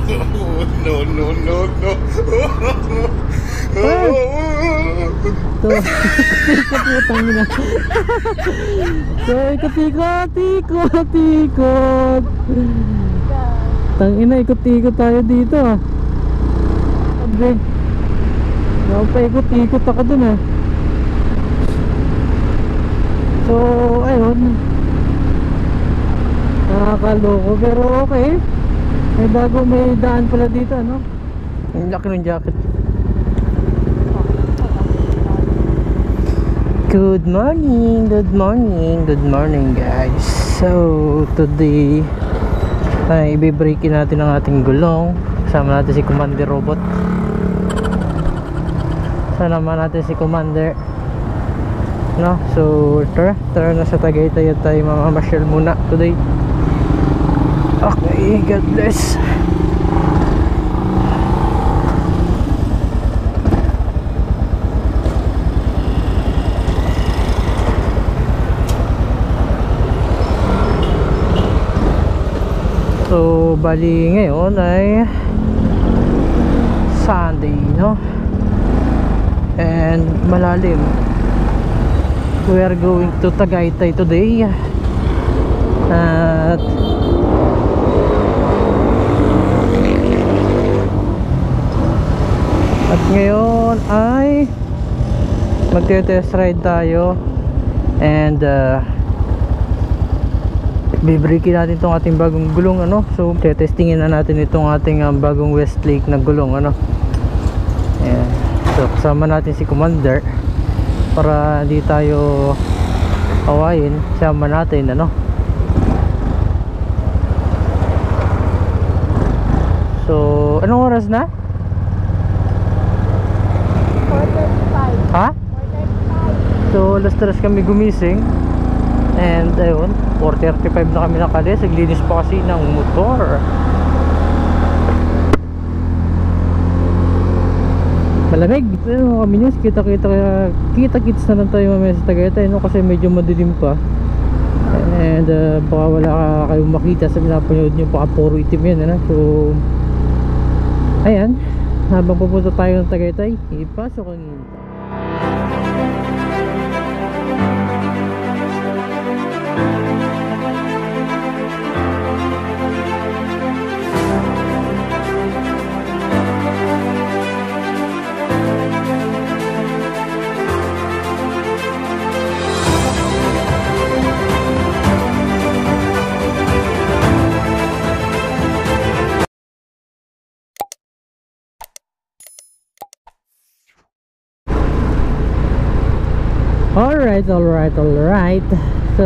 No, no, no, no. Ah! So, ikot mo tangina. So, ikot. Tangina, ikot-ikot tayo dito ah. Sabi, paikot-ikot ako dun ah. So, ayun. Nakakaloko, pero okay. May daan pala dito, ano? Ang laki ng jacket. Good morning guys. So today ay i-breakin natin ang ating gulong. Kasama natin si Commander Robot. Kasama natin si Commander, no? So tara na sa Tagaytay at tayo mamamasyal muna today. Okay, God bless. So, bali ngayon ay Sunday, no? And malalim. We are going to Tagaytay today. At ngayon ay magte-test ride tayo. And bibreakin natin itong ating bagong gulong, ano. So testingin na natin itong ating bagong Westlake na gulong, ano. Ayan. So kasama natin si Commander para hindi tayo awayin. Sama natin, ano. So anong oras na? 4:35. Ha? 4:35. So alas 3 kami gumising. And ayun, 4:35 na kami nakalis. Naglinis pa kasi ng motor. Malamig. Pero kami news, kita-kits na lang tayo mamaya sa Tagaytay, no? Kasi medyo madilim pa. And baka wala kayong makita sa pinapanood nyo. Baka puro itim yan, ano? So ayan, habang pupunta tayo ng Tagaytay, ipasok ang Alright. So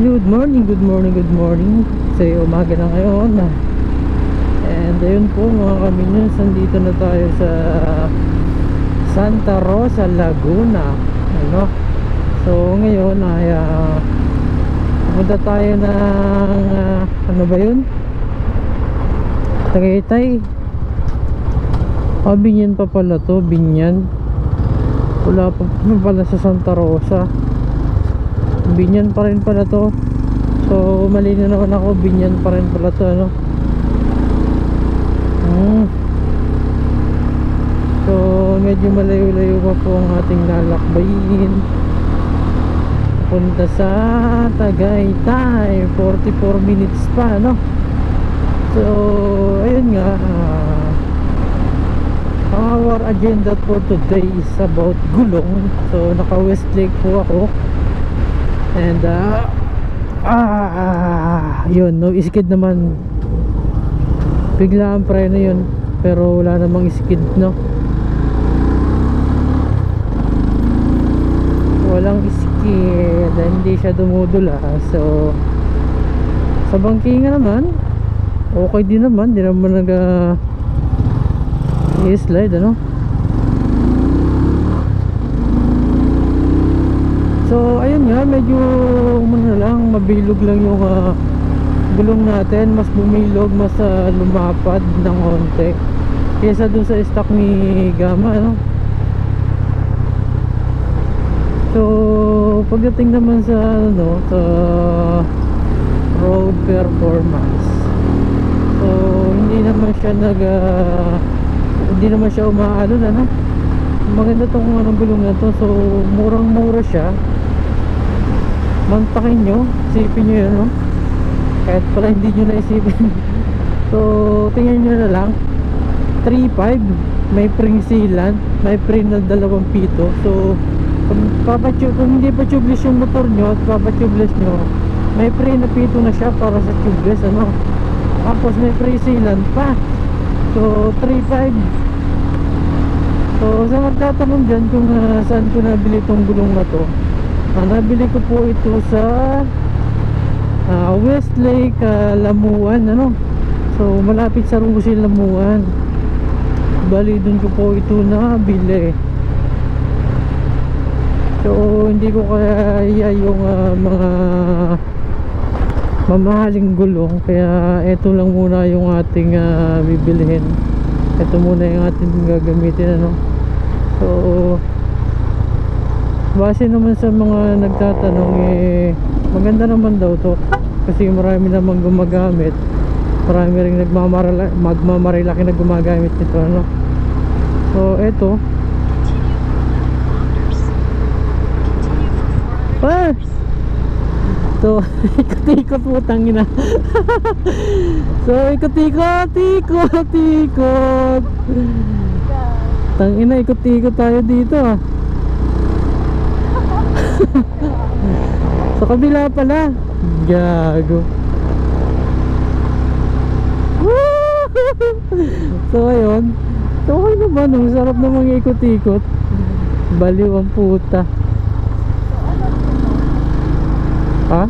good morning. So umaga na ngayon. And ayun po mga kaminyons, nandito na tayo sa Santa Rosa, Laguna, ano. So ngayon ay pupunta tayo ng ano ba yun? Tagaytay. Binyan pa pala to, Binyan. Wala pa pala sa Santa Rosa. Binyan pa rin pala to. So mali na naman ako, Binyan pa rin pala to, ano. So medyo malayo-layo pa po ang ating lalakbayin punta sa Tagaytay. 44 minutes pa, no. So ayun nga, our agenda for today is about gulong. So naka Westlake po ako. And yun, no skid naman. Bigla ang preno yun, pero wala namang skid, no. Walang skid, hindi siya dumudula. So sa bangkingan naman okay din naman, di naman i-slide, ano. So ayun nga, medyo mabilog lang yung gulong natin. Mas bumilog, mas lumapad ng konti kesa dun sa stock ni Gamma, ano. So pagdating naman sa sa road performance, so naman siya hindi naman siya umaalon, ano. Maganda tong gulong na to. So murang mura siya. Mantakin nyo, isipin nyo yun, no? Kahit pala hindi nyo naisipin. So tingnan nyo na lang, 3.5, may spring sealant, may spring na 2 pito. So kung hindi pa tubeless yung motor nyo at papatubeless nyo, may spring na pito na siya para sa tubeless, ano. Tapos may spring sealant pa. So 3.5. So sa magtatanong dyan kung saan ko nabili itong gulong na to, nabili ko po ito sa Westlake, Lamuan, ano. So malapit sa Rusil, Lamuan. Bali dun ko po ito nabili. So hindi ko kaya yung mga mamahaling gulong, kaya ito lang muna yung ating bibilihin. Ito muna yung ating gagamitin, ano. So base naman sa mga nagtatanong, maganda naman daw to kasi marami namang gumagamit, marami ring magmamarilaki na gumagamit nito, ano. So eto so ikot-ikot mo, tangina. So ikot-ikot tangina, ikot-ikot tayo dito, ah. Sa kabila pala, gago. So ayun, so okay naman, ang sarap namang ikot-ikot. Baliw ang puta. Ha?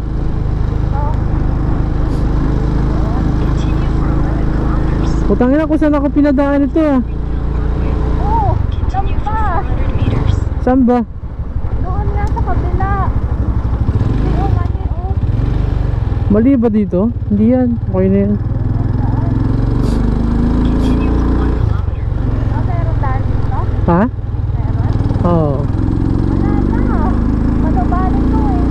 Putangin na kung saan ako pinadaan ito, ah. Oh, saan pa? Saan ba? Doon nga sa kabila. Mali, oh. Mali ba dito? Hindi yan, okay na yan. Meron daan dito? Ha? Meron? Oo. Wala na. Matubalik ko, eh.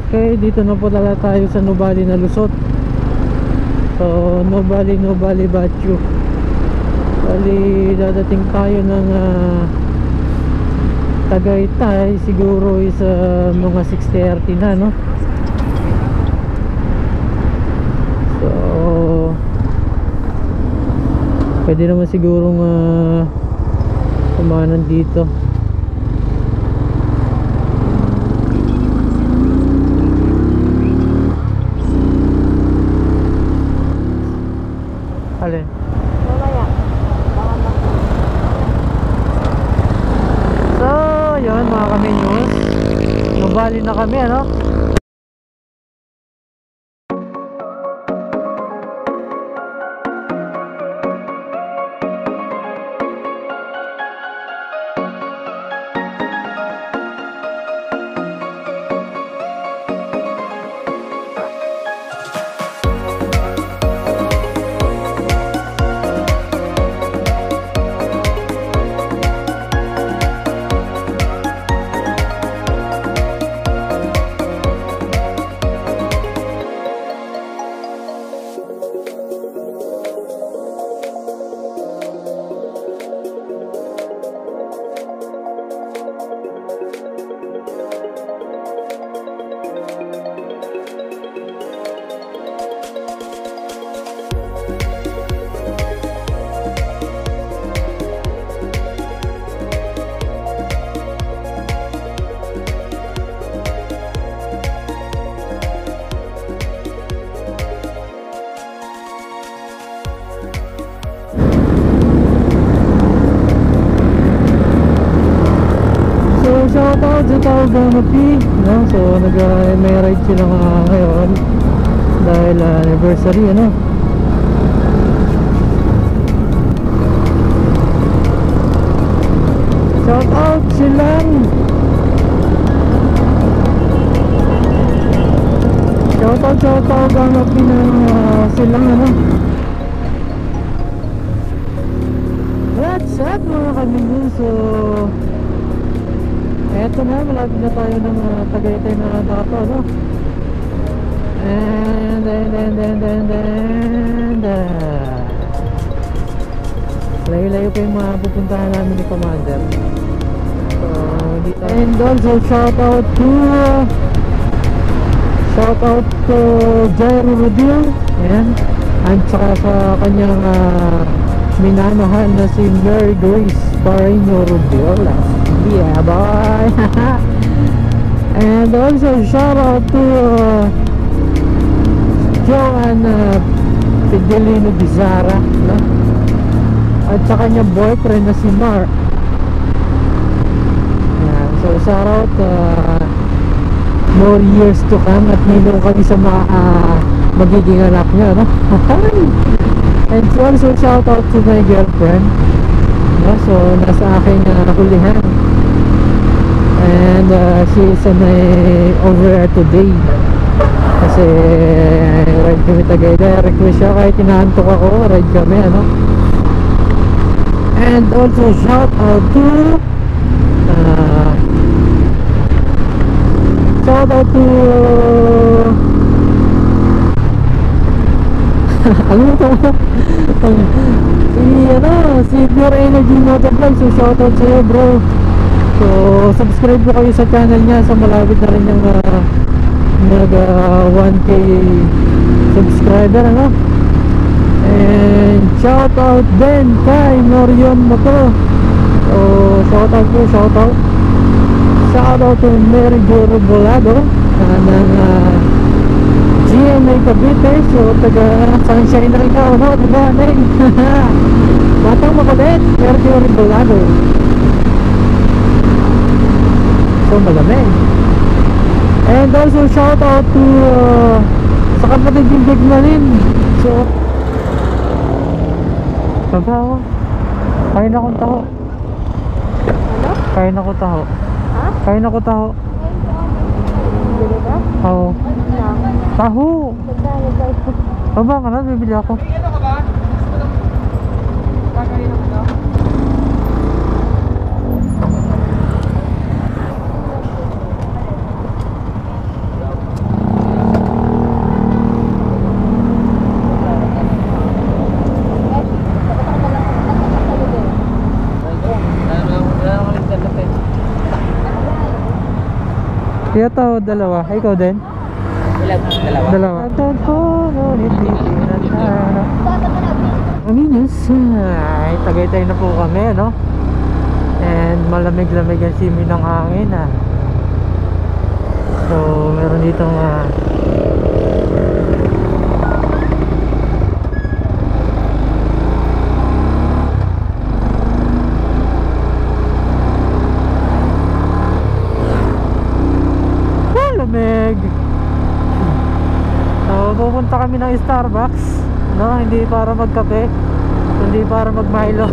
Okay, dito na po talaga tayo sa Nuvali na lusot. So, Nuvali Bachu. Bali, dadating tayo ng Tagaytay siguro is mga 6:30 na, no? So, pwede naman sigurong kumanan dito. Alin? Mamaya. So, yun mga kaminyos, Nuvali na kami, ano? Shoutout sa tao Gamapi, no? So may ride sila ngayon dahil anniversary, ano? Shoutout silang Shoutout Gamapi na silang, ano? What's up mga kaminyos? So eto na, malapit na tayo ng Tagaytay na dato, no? And layo-layo pa yung mga pupuntahan namin ni Commander. So, dito. And also, shoutout to Jairo Rodil. Ayan. At saka sa kanyang minamahal na si Mary Grace Parino Rodil. Yeah, boy. And also shout out to Joanna Fidelino Bizarra, no? At sa kanyang boyfriend na si Mark. Yeah, so shout out more years to come at mayroon kami sa magiging anak niya, no? And also shout out to my girlfriend, no? So nasa aking hulihan. And she is over today kasi ride kami Tagaytay. Request siya kahit tinahantok ako, ride kami, ano? And also shout out to ano to? Si Pure Energy Motovlog. So shout out sa'yo, bro. So subscribe po kayo sa channel niya. So malapit na rin yung nag 1k subscriber, ano? And shout out din kay Norion Moto. So shout out to Mary Joro Bolado ng GMA Cavite. So taga Sunshine na ikaw, no? Diba, Neng? Batang makulit, Mary Joro Bolado. So malamig. And also shout out to sa kapatid yung Big Malin. So Babaw, kain na kong taho. Ano? Kain na ko taho. Ha? Kain na ko taho. Bili ka? Oo. Taho. Magkano tayo? Baba ka na, bibili ako. Ano ka ba? Kakain ako daw. Kaya to, dalawa. Ikaw din? Dalawa. Dalawa. Tagtag ko, ngunit di pinatara. Aminos. Ay, Tagaytay na po kami, no? And malamig-lamig ang simoy ng hangin, ah. So, meron ditong lamig. So, pupunta kami ng Starbucks, no? Hindi para magkape, kundi para mag-Milo.